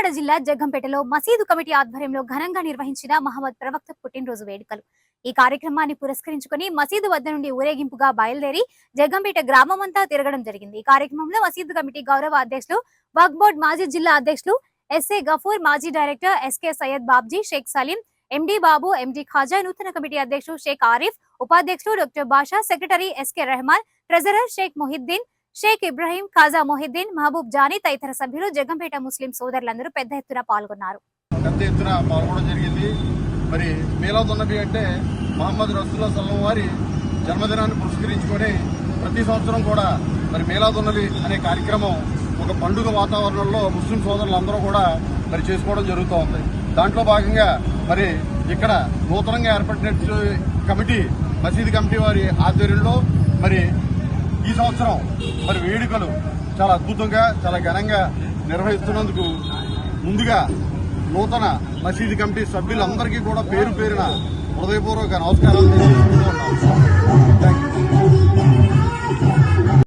కాకినాడ జిల్లా జగ్గంపేటలో మసీదు కమిటీ ఆధ్వర్యంలో ఘనంగా నిర్వహించిన మహమ్మద్ ప్రవక్త పుట్టినరోజు వేడుకలు. ఈ కార్యక్రమాన్ని పురస్కరించుకుని మసీదు వద్ద నుండి ఊరేగింపుగా బయలుదేరి జగ్గంపేట గ్రామమంతా తిరగడం జరిగింది. ఈ కార్యక్రమంలో మసీదు కమిటీ గౌరవ అధ్యక్షులు, వక్ఫ్ బోర్డు మాజీ జిల్లా అధ్యక్షులు ఎస్ఏ గఫూర్, మాజీ director SK Syed Babji, Sheikh Saleem, MD Babu, MD Khaja, నూతన కమిటీ అధ్యక్షుడు షేక్ ఆరిఫ్, ఉపాధ్యక్షుడు doctor Basha, secretary SK Rehman, treasurer Sheikh Mohiddin, Sheikh Ibrahim, Khaja Mohiddin, Mahaboob Jani తదితర సభ్యులు, జగ్గంపేట ముస్లిం సోదరులందరూ పెద్ద ఎత్తున పాల్గొన్నారు. మరి మీలాద్ నబీ అంటే మహమ్మద్ రసూలుల్లాహ్ సల్లల్లాహు వారి జన్మదినాన్ని పురస్కరించుకొని ప్రతి సంవత్సరం కూడా మరి మీలాద్ నబీ అనే కార్యక్రమం ఒక పండుగ వాతావరణంలో ముస్లిం సోదరులందరూ కూడా మరి చేసుకోవడం జరుగుతూ ఉంది. దాంట్లో భాగంగా మరి ఇక్కడ నూతనంగా ఏర్పడిన కమిటీ, మసీదు కమిటీ వారి ఆధ్వర్యంలో మరి ఈ సంవత్సరం మరి వేడుకలు చాలా అద్భుతంగా, చాలా ఘనంగా నిర్వహిస్తున్నందుకు ముందుగా నూతన మసీదు కమిటీ సభ్యులందరికీ కూడా పేరు పేరున హృదయపూర్వక నమస్కారాలు తెలియజేసుకుంటూ ఉన్నాం.